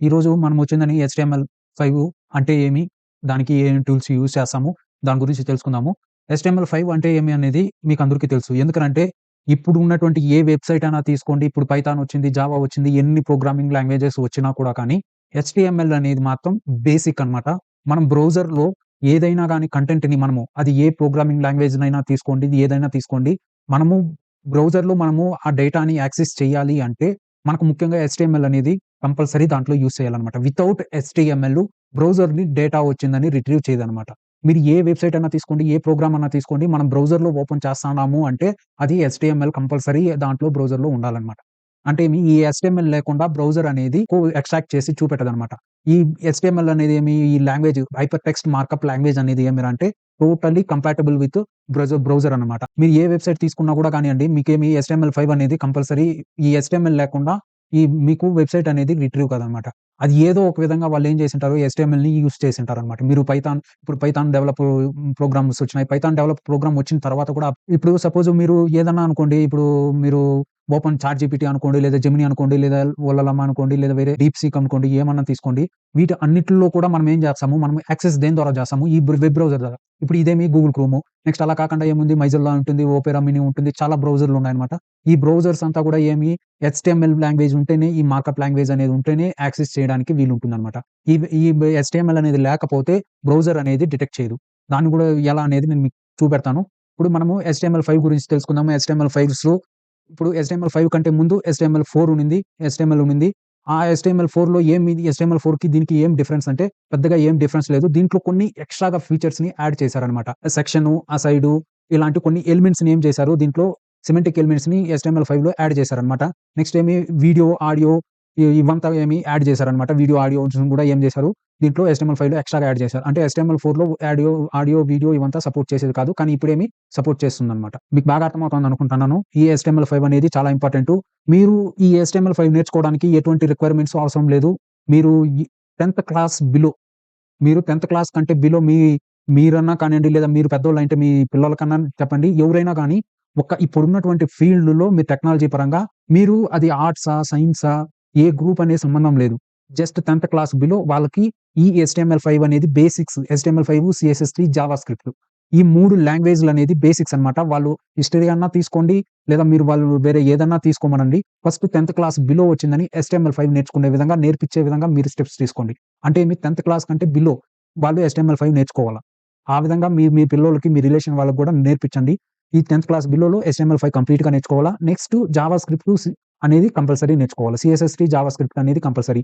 ఈరోజు మనం వచ్చిందని HTML5 అంటే ఏమి? దానికి ఏం టూల్స్ యూజ్ చేస్తాము? దాని గురించి తెలుసుకుందాము. HTML5 అంటే ఏమి అనేది మీకందరికీ తెలుసు. ఎందుకనంటే ఇప్పుడు ఉన్నటువంటి ఏ వెబ్‌సైట్ అయినా తీసుకోండి. ఇప్పుడు పైథాన్ వచ్చింది, జావా వచ్చింది. ఎన్ని ప్రోగ్రామింగ్ లాంగ్వేజెస్ వచ్చినా కూడా కానీ HTML అనేది మాత్రం బేసిక్ అన్నమాట. మనం బ్రౌజర్‌లో ఏదైనా గాని కంటెంట్‌ని మనము అది ఏ ప్రోగ్రామింగ్ లాంగ్వేజ్‌నైనా తీసుకోండి, ఏదైనా తీసుకోండి. మనము బ్రౌజర్‌లో మనము ఆ డేటాని యాక్సెస్ చేయాలి అంటే మనకు ముఖ్యంగా HTML అనేది కంపల్సరీ దాంట్లో యూజ్ చేయాలన్నమాట. వితౌట్ HTML బ్రౌజర్‌ని డేటా వచ్చిందని రిట్రీవ్ చేయదన్నమాట. మీరు ఏ వెబ్‌సైట్ అన్నా తీసుకోండి, ఏ ప్రోగ్రామ్ అన్నా తీసుకోండి, మనం బ్రౌజర్‌లో ఓపెన్ చేస్తన్నాము అంటే అది HTML కంపల్సరీ దాంట్లో బ్రౌజర్‌లో ఉండాలన్నమాట. అంటే ఈ HTML లేకుండా బ్రౌజర్ అనేది ఎక్స్ట్రాక్ట్ చేసి చూపెట్టదన్నమాట. ఈ HTML అనేది ఈ language hyper text markup language అనేది ఏమిరా అంటే టోటల్లీ కంపాటిబుల్ విత్ బ్రౌజర్ అన్నమాట. మీరు ఏ వెబ్‌సైట్ తీసుకున్నా కూడా కానియండి, మీకేమి HTML5 అనేది కంపల్సరీ ఈ HTML లేకుండా మీకు వెబ్‌సైట్ అనేది రిట్రీవ్ కాదనమాట. అది ఏదో ఒక విధంగా వాళ్ళేం చేసుంటారు, HTMLని యూజ్ చేసుంటారనమాట. మీరు ఇప్పుడు పైథాన్ డెవలప్ ప్రోగ్రామ్స్ వచ్చినాయి. పైథాన్ డెవలప్ ప్రోగ్రామ్ వచ్చిన తర్వాత కూడా ఇప్పుడు సపోజ్ మీరు ఏదన్నా అనుకోండి, ఇప్పుడు మీరు ఓపెన్ చాట్‌జీపీటీ అనుకోండి, లేదా జెమినీ అనుకోండి, లేదా ఓలలామా అనుకోండి, లేదా వేరే డీప్‌సీక్ అనుకోండి, ఏమన్నా తీసుకోండి. వీటి అన్నిటిలో కూడా మనం ఏం చేస్తాము, మనం యాక్సెస్ దేని ద్వారా చేస్తాము, ఈ వెబ్ బ్రౌజర్ ద్వారా. ఇప్పుడు ఇదేమి గూగుల్ క్రోము. నెక్స్ట్ అలా కాకుండా ఏముంది మైజోలా ఉంటుంది, ఓపెరా మినీ ఉంటుంది. చాలా బ్రౌజర్‌లు ఉన్నాయన్నమాట. ఈ బ్రౌజర్స్ అంతా కూడా ఏమి HTML లాంగ్వేజ్ ఉంటేనే, ఈ మార్కప్ లాంగ్వేజ్ అనేది ఉంటేనే యాక్సెస్ చేయడానికి వీలుంటుందన్నమాట. ఈ ఈ HTML అనేది లేకపోతే బ్రౌజర్ అనేది డిటెక్ట్ చేయదు. దాన్ని కూడా ఎలా అనేది నేను మీకు చూపెడతాను. ఇప్పుడు మనము HTML5 గురించి తెలుసుకుందాము. ఇప్పుడు HTML5 కంటే ముందు HTML4 ఉన్నింది. HTML ఉన్నింది. ఆ HTML4లో HTML4కి దీనికి ఏం డిఫరెన్స్ అంటే పెద్దగా ఏం డిఫరెన్స్ లేదు. దీంట్లో కొన్ని ఎక్స్‌ట్రా‌గా ఫీచర్స్‌ని యాడ్ చేశారన్నమాట. సెక్షను, అసైడు ఇలాంటి కొన్ని ఎలిమెంట్స్‌ని ఏం చేశారు దీంట్లో సిమెంటిక్ ఎలిమెంట్స్‌ని HTML5లో యాడ్ చేశారన్నమాట. నెక్స్ట్ వీడియో, ఆడియో ఇవంతా యాడ్ చేశారన్నమాట. వీడియో, ఆడియోస్‌ని కూడా ఏం చేశారు దీంట్లో HTML5లో ఎక్స్‌ట్రా‌గా యాడ్ చేశారు. అంటే HTML4లో ఆడియో, వీడియో ఇవంతా సపోర్ట్ చేసేది కాదు. కానీ ఇప్పుడేమి సపోర్ట్ చేస్తుందన్నమాట. మీకు బాగా అర్థమవుతుంది అనుకుంటున్నాను. ఈ HTML5 అనేది చాలా ఇంపార్టెంటు. మీరు ఈ HTML5 నేర్చుకోవడానికి ఎటువంటి రిక్వైర్మెంట్స్ అవసరం లేదు. మీరు 10థ్ క్లాస్ బిలో మీరు 10థ్ క్లాస్ కంటే బిలో మీరన్నా కానియండి, లేదా మీరు పెద్దోళ్ళంటే మీ పిల్లలకన్నా చెప్పండి. ఎవరైనా గాని ఇప్పుడున్నటువంటి ఫీల్డ్‌లో మీరు టెక్నాలజీ పరంగా మీరు అది ఆర్ట్సా, సైన్సా ఏ గ్రూప్ అనే సంబంధం లేదు. జస్ట్ 10థ్ క్లాస్ బిలో వాళ్ళకి ఈ HTML5 అనేది basics. HTML5, CSS3, Java script. ఈ 3 లాంగ్వేజ్‌లనేది బేసిక్స్ అన్నమాట. వాళ్ళు హిస్టరీ అన్నా తీసుకోండి, లేదా వాళ్ళు వేరే ఏదన్నా తీసుకోమనండి. ఫస్ట్ 10థ్ క్లాస్ బిలో వచ్చిందని HTML5 నేర్చుకునే విధంగా, నేర్పించే విధంగా మీరు స్టెప్స్ తీసుకోండి. అంటే మీ 10థ్ క్లాస్ కంటే బిలో వాళ్ళు HTML5 నేర్చుకోవాల. ఆ విధంగా మీ పిల్లోళ్ళకి, మీ రిలేషన్ వాళ్ళకి గూడా నేర్పించండి. ఈ 10థ్ క్లాస్ బిలోలో HTML5 కంప్లీట్‌గా నేర్చుకోవాలా. నెక్స్ట్ జావా స్క్రిప్ట్ అనేది కంపల్సరీ నేర్చుకోవాలి. CSS3, జావా స్క్రిప్ట్ అనేది కంపల్సరీ.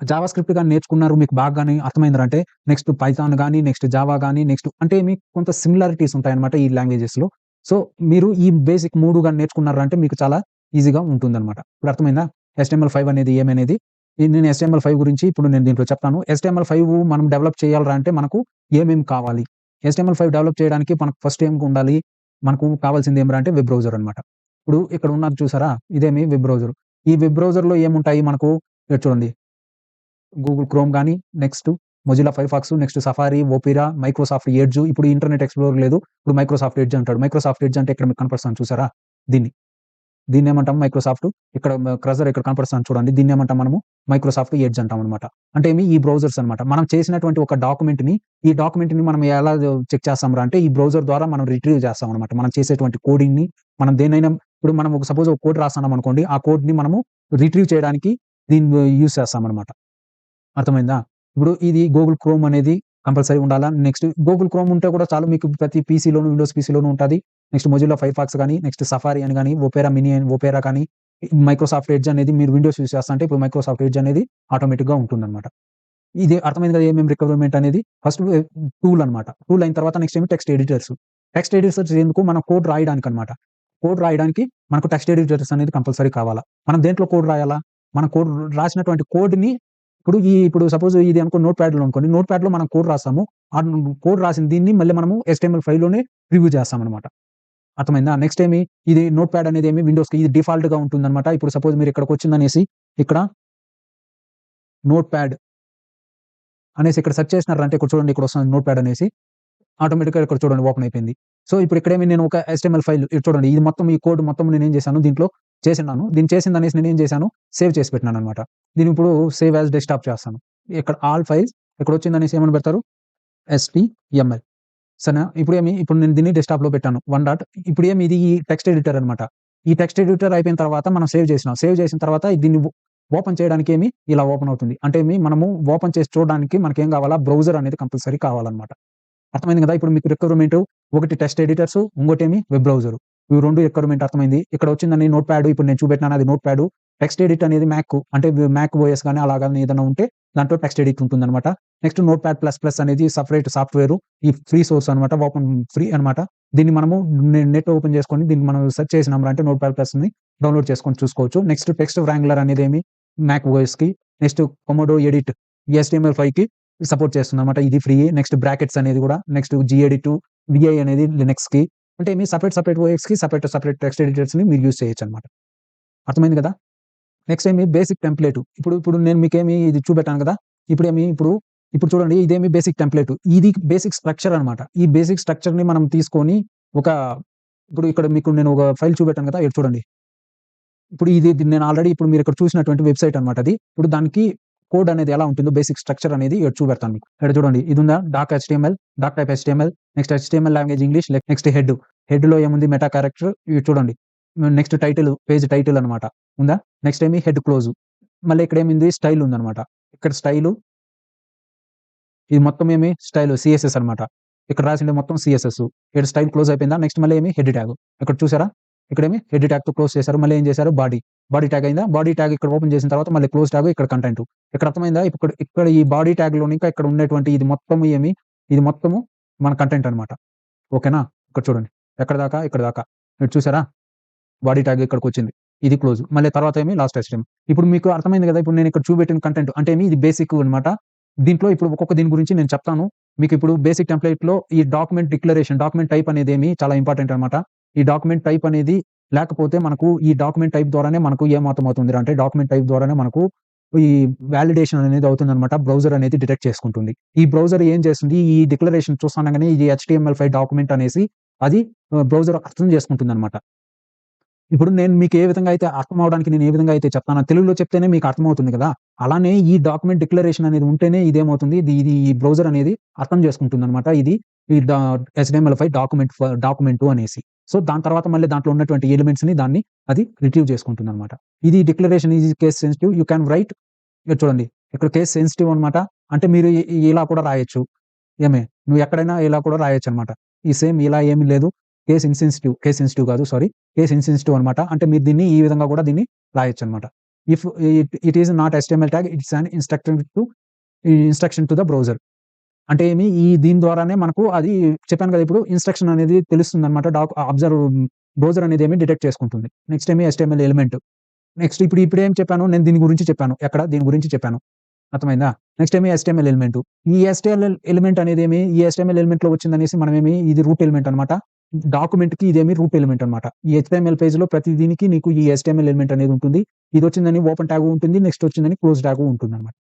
జావా స్క్రిప్ట్ గాని నేర్చుకున్నారు, మీకు బాగాని అర్థమైందంటే నెక్స్ట్ పైథాన్ గాని, నెక్స్ట్ జావా గాని, నెక్స్ట్ అంటే మీకు కొంత సిమిలారిటీస్ ఉంటాయన్నమాట ఈ లాంగ్వేజెస్‌లో. సో, మీరు ఈ బేసిక్ 3 గాని నేర్చుకున్నారంటే మీకు చాలా ఈజీగా ఉంటుందన్నమాట. ఇప్పుడు అర్థమైందా? HTML5 అనేది ఏమనేది? నేను HTML5 గురించి ఇప్పుడు నేను దీంట్లో చెప్తాను. HTML5 మనం డెవలప్ చేయాలిరా అంటే మనకు ఏమేమి కావాలి? HTML5 డెవలప్ చేయడానికి మనకు ఫస్ట్ ఏం ఉండాలి? మనకు కావాల్సింది ఏమిరా అంటే వెబ్ బ్రౌజర్ అన్నమాట. ఇప్పుడు ఇక్కడ ఉన్నది చూసారా? ఇదేమి వెబ్ బ్రౌజర్. ఈ వెబ్ బ్రౌజర్‌లో ఏముంటాయి మనకు? ఇక్కడ చూడండి. గూగుల్ క్రోమ్ గాని, next Mozilla Firefox, next safari, Opera, Microsoft edge. ఇప్పుడు ఇంటర్నెట్ ఎక్స్‌ప్లోరర్ లేదు. ఇప్పుడు మైక్రోసాఫ్ట్ ఎడ్జ్ అంటాడు. మైక్రోసాఫ్ట్ ఎడ్జ్ అంటే ఇక్కడ మీకు కనపడుతుంది చూసారా? దీన్ని. దీన్నేమంటాం మైక్రోసాఫ్ట్. ఇక్కడ క్రజర్ ఇక్కడ కనపడుతుంది చూడండి. దీన్నేమంటాం మనము మైక్రోసాఫ్ట్ ఎడ్జ్ అంటామనమాట. అంటే ఈ బ్రౌజర్స్ అనమాట. మనం చేసినటువంటి ఒక ఈ డాక్యుమెంట్‌ని మనం ఎలా చెక్ చేస్తాంరా అంటే ఈ బ్రౌజర్ ద్వారా మనం రిట్రీవ్ చేస్తామనమాట. మనం చేసేటువంటి కోడింగ్‌ని మనం దేన్నైనా ఇప్పుడు మనం సపోజ్ ఒక కోడ్ రాస్తున్నామనుకోండి. ఆ కోడ్‌ని మనము రిట్రీవ్ చేయడానికి దీన్ని యూజ్ చేస్తామనమాట. అర్థమైందా? ఇప్పుడు ఇది గూగుల్ క్రోమ్ అనేది కంపల్సరీ ఉండాలా. నెక్స్ట్ గూగుల్ క్రోమ్ ఉంటే కూడా చాలు మీకు ప్రతి పీసీలోను, విండోస్ పీసీలోను ఉంటది. నెక్స్ట్ మొజిల్లా ఫైర్‌ఫాక్స్ గాని, నెక్స్ట్ సఫారీ అని గాని, ఓపెరా కానీ, మైక్రోసాఫ్ట్ ఎడ్జ్ అనేది మీరు విండోస్ యూజ్ చేస్తా అంటే ఇప్పుడు మైక్రోసాఫ్ట్ ఎడ్జ్ అనేది ఆటోమేటిక్‌గా ఉంటుందన్నమాట. ఇది అర్థమైంది కదా ఏమేం రిక్వైర్మెంట్ అనేది. ఫస్ట్ టూల్ అన్నమాట. టూల్ అయిన తర్వాత next text editors. Text editors ఎందుకు? మనం కోడ్ రాయడానికన్నమాట. కోడ్ రాయడానికి మనకు టెక్స్ట్ ఎడిటర్స్ అనేది కంపల్సరీ కావాలా. మనం దేంట్లో కోడ్ రాయాలా? మనం కోడ్ రాసినటువంటి కోడ్‌ని ఇప్పుడు సపోజ్ ఇది అనుకో నోట్‌ప్యాడ్‌లో అనుకోండి. నోట్‌ప్యాడ్‌లో మనం కోడ్ రాసాము. ఆ కోడ్ రాసిన దీన్ని మళ్ళీ మనము HTML5లోనే రివ్యూ చేస్తామనమాట. అర్థమైందా? నెక్స్ట్ ఇది నోట్‌ప్యాడ్ అనేది విండోస్‌కి ఇది డిఫాల్ట్‌గా ఉంటుందనమాట. ఇప్పుడు సపోజ్ మీరు ఇక్కడికొచ్చిందనేసి ఇక్కడ నోట్‌ప్యాడ్ అనేసి ఇక్కడ సెర్చ్ చేసినారంటే ఇక్కడ చూడండి ఇక్కడ వస్తుంది నోట్‌ప్యాడ్ అనేసి. ఆటోమేటిక్‌గా ఇక్కడ చూడండి ఓపెన్ అయిపోయింది. సో, ఇప్పుడు నేను ఒక HTML ఫైల్ ఇది చూడండి. ఇది మొత్తం ఈ కోడ్ మొత్తం నేనేం చేశాను దీంట్లో చేసిన్నాను. దీన్ని చేసిందనేసి నేనేం చేశాను, సేవ్ చేసి పెట్టినాననమాట. దీన్ని ఇప్పుడు సేవ్ యాస్ డెస్క్‌టాప్ చేస్తాను. ఇక్కడ ఆల్ ఫైల్స్ ఇక్కడొచ్చిందనేసి ఏమని పెడతారు, ఎస్టీఎంఎల్. సరేనా? ఇప్పుడు నేను దీన్ని డెస్క్‌టాప్‌లో పెట్టాను. ఇది ఈ టెక్స్ట్ ఎడిటర్ అనమాట. ఈ టెక్స్ట్ ఎడిటర్ అయిపోయిన తర్వాత మనం సేవ్ చేసినాం. సేవ్ చేసిన తర్వాత దీన్ని ఓపెన్ చేయడానికేమి ఇలా ఓపెన్ అవుతుంది. అంటే మనము ఓపెన్ చేసి చూడడానికి మనకేం కావాలా, బ్రౌజర్ అనేది కంపల్సరీ కావాలనమాట. అర్థమైంది కదా! ఇప్పుడు మీకు రిక్వైర్‌మెంట్ ఒకటి టెక్స్ట్ ఎడిటర్స్, ఇంకోటేమి వెబ్ బ్రౌజర్. ఇవి 2 రిక్వైర్‌మెంట్ అర్థమైంది. ఇక్కడ వచ్చిందని నోట్‌ప్యాడ్ ఇప్పుడు నేను చూపెట్టినాను అది నోట్‌ప్యాడ్. టెక్స్ట్ ఎడిట్ అనేది అంటే మ్యాక్ ఓఎస్ గాని అలా గాని ఏదైనా ఉంటే దాంట్లో టెక్స్ట్ ఎడిట్ ఉంటుందనమాట. నెక్స్ట్ నోట్‌ప్యాడ్ ప్లస్ ప్లస్ అనేది సెపరేట్ సాఫ్ట్‌వేర్. ఈ ఫ్రీ సోర్స్ అనమాట. ఓపెన్ ఫ్రీ అనమాట. దీన్ని మనము నెట్ ఓపెన్ చేసుకొని దీన్ని మనం సెర్చ్ చేసినామంటే నోట్‌ప్యాడ్ ప్లస్‌ని డౌన్‌లోడ్ చేసుకొని చూసుకోవచ్చు. నెక్స్ట్ టెక్స్ట్ వ్రాంగ్లర్ అనేదేమి మ్యాక్ ఓఎస్‌కి. నెక్స్ట్ కొమోడో ఎడిట్ HTML5కి సపోర్ట్ చేస్తుందన్నమాట. ఇది ఫ్రీ. నెక్స్ట్ బ్రాకెట్స్ అనేది కూడా. నెక్స్ట్ జిఎడిట్, విఐ అనేది లినక్స్‌కి. అంటే సెపరేట్ ఓఎస్‌కి సెపరేట్ టెక్స్ట్ ఎడిటర్స్‌ని మీరు యూజ్ చేయొచ్చనమాట. అర్థమైంది కదా! Next basic template. ఇప్పుడు నేను మీకేమి ఇది చూపెట్టాను కదా! ఇప్పుడు చూడండి ఇదేమి బేసిక్ టెంప్లేట్. ఇది బేసిక్ స్ట్రక్చర్ అనమాట. ఈ బేసిక్ స్ట్రక్చర్‌ని మనం తీసుకొని ఒక ఇక్కడ మీకు నేను ఒక ఫైల్ చూపెట్టాను కదా! ఇక్కడ చూడండి. నేను ఆల్రెడీ మీరు ఇక్కడ చూసినటువంటి వెబ్‌సైట్ అనమాట అది. ఇప్పుడు దానికి కోడ్ అనేది ఎలా ఉంటుందో బేసిక్ స్ట్రక్చర్ అనేది ఇక్కడ చూపెడతాను మీకు. ఇక్కడ చూడండి ఇదుందా doc HTML, doc type HTML, next HTML language English, next head. హెడ్‌లో ఏముంది మెటా క్యారెక్టర్ ఇవి చూడండి. నెక్స్ట్ టైటిల్, పేజ్ టైటిల్ అనమాట. ఉందా? Next head close. మళ్ళీ ఇక్కడేముంది స్టైల్ ఉందనమాట. ఇక్కడ స్టైలు ఇది మొత్తం స్టైల్ CSS అనమాట. ఇక్కడ రాసింది మొత్తం CSS. ఇక్కడ స్టైల్ క్లోజ్ అయిపోయిందా? నెక్స్ట్ మళ్ళీ హెడ్ ట్యాగ్. ఇక్కడ చూసారా? హెడ్ ట్యాగ్‌తో క్లోజ్ చేశారు. మళ్ళీ ఏం చేశారు? బాడీ ట్యాగ్ అయిందా? బాడీ ట్యాగ్ ఇక్కడ ఓపెన్ చేసిన తర్వాత మళ్ళీ క్లోజ్ ట్యాగ్ ఇక్కడ కంటెంట్. ఇక్కడ అర్థమైందా? ఇక్కడ ఈ బాడీ ట్యాగ్‌లోని ఇంకా ఇక్కడ ఉన్నటువంటి ఇది మొత్తము మన కంటెంట్ అనమాట. ఓకేనా? ఇక్కడ చూడండి. ఎక్కడి దాకా? ఇక్కడ దాకా. మీరు చూసారా? బాడీ ట్యాగ్ ఇక్కడికొచ్చింది. ఇది క్లోజ్. మళ్ళీ తర్వాత లాస్ట్ HTML. ఇప్పుడు మీకు అర్థమైంది కదా! ఇప్పుడు నేను ఇక్కడ చూపెట్టిన కంటెంట్ అంటే ఇది బేసిక్ అనమాట. దీంట్లో ఇప్పుడు ఒక్కొక్క దీని గురించి నేను చెప్తాను. మీకు ఇప్పుడు బేసిక్ టెంప్లేట్‌లో ఈ డాక్యుమెంట్ డిక్లరేషన్, డాక్యుమెంట్ టైప్ అనేదేమి చాలా ఇంపార్టెంట్ అనమాట. ఈ డాక్యుమెంట్ టైప్ అనేది లేకపోతే మనకు ఈ డాక్యుమెంట్ టైప్ ద్వారానే మనకు ఏం అర్థమవుతుందిరా అంటే డాక్యుమెంట్ టైప్ ద్వారానే మనకు ఈ వాలిడేషన్ అనేది అవుతుందనమాట. బ్రౌజర్ అనేది డిటెక్ట్ చేసుకుంటుంది. ఈ బ్రౌజర్ ఏం చేస్తుంది? ఈ డిక్లరేషన్ చూస్తుండగానే ఇది HTML5 డాక్యుమెంట్ అనేసి అది బ్రౌజర్ అర్థం చేసుకుంటుందనమాట. ఇప్పుడు నేను మీకు ఏ విధంగా అయితే అర్థం అవ్వడానికి నేను ఏ విధంగా అయితే చెప్తానో తెలుగులో చెప్తేనే మీకు అర్థమవుతుంది కదా! అలానే ఈ డాక్యుమెంట్ డిక్లరేషన్ అనేది ఉంటేనే ఇదేమవుతుంది ఇది ఈ బ్రౌజర్ అనేది అర్థం చేసుకుంటుందనమాట. ఇది ఈ HTML5 డాక్యుమెంటు అనేసి. సో, దాని తర్వాత మళ్ళీ దాంట్లో ఉన్నటువంటి ఎలిమెంట్స్‌ని అది రిట్రీవ్ చేసుకుంటుందనమాట. ఇది declaration is case sensitive. You can write ఇక్కడ చూడండి. ఇక్కడ కేస్ సెన్సిటివ్ అనమాట. అంటే మీరు ఇలా కూడా రాయొచ్చు. నువ్వు ఎక్కడైనా ఇలా కూడా రాయొచ్చనమాట. ఈ సేమ్ ఇలా ఏమి లేదు. కేస్ సెన్సిటివ్ కాదు సారీ. కేస్ ఇన్సెన్సిటివ్ అనమాట. అంటే మీరు దీన్ని ఈ విధంగా కూడా దీన్ని రాయొచ్చనమాట. If it is not HTML tag it's an instruction to the browser. అంటే దీని ద్వారానే మనకు అది చెప్పాను కదా! ఇప్పుడు ఇన్‌స్ట్రక్షన్ అనేది తెలుస్తుందనమాట. బ్రౌజర్ అనేది డిటెక్ట్ చేసుకుంటుంది. Next HTML element. నెక్స్ట్ ఇప్పుడేం చెప్పాను? నేను దీని గురించి చెప్పాను. దీని గురించి చెప్పాను. అర్థమైందా? Next HTML element. ఈ HTML ఎలిమెంట్ అనేదేమి ఈ HTML ఎలిమెంట్‌లో వచ్చిందనేసి ఇది రూట్ ఎలిమెంట్ అనమాట. డాక్యుమెంట్‌కి రూట్ ఎలిమెంట్ అనమాట. ఈ HTML పేజ్‌లో ప్రతి దీనికి నీకు ఈ HTML ఎలిమెంట్ అనేది ఉంటుంది. ఇదొచ్చిందని ఓపెన్ ట్యాగ్ ఉంటుంది. నెక్స్ట్ వచ్చిందని క్లోజ్ ట్యాగ్ ఉంటుందనమాట.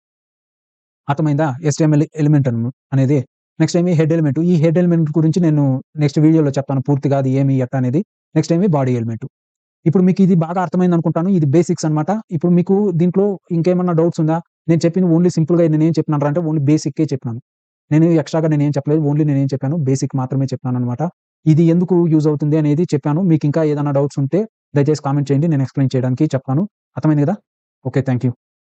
అర్థమైందా? HTML ఎలిమెంట్ అనేది. Next head element. ఈ హెడ్ ఎలిమెంట్ గురించి నేను నెక్స్ట్ వీడియోలో చెప్తాను పూర్తిగా అది ఎట్టా అనేది. Next body element. ఇప్పుడు మీకు ఇది బాగా అర్థమైందనుకుంటాను. ఇది బేసిక్స్ అనమాట. ఇప్పుడు మీకు దీంట్లో ఇంకేమన్నా డౌట్స్ ఉందా? నేను చెప్పింది ఓన్లీ సింపుల్‌గా నేనేం చెప్పినానురా అంటే ఓన్లీ బేసిక్కే చెప్పినాను. నేను ఎక్స్‌ట్రాగా నేనేం చెప్పలేదు. ఓన్లీ నేనేం చెప్పాను బేసిక్ మాత్రమే చెప్పాననమాట. ఇది ఎందుకు యూజ్ అవుతుంది అనేది చెప్పాను. మీకు ఇంకా ఏదైనా డౌట్స్ ఉంటే దయచేసి కామెంట్ చేయండి. నేను ఎక్స్‌ప్లెయిన్ చేయడానికి చెప్తాను. అర్థమైంది కదా? ఓకే. Thank you.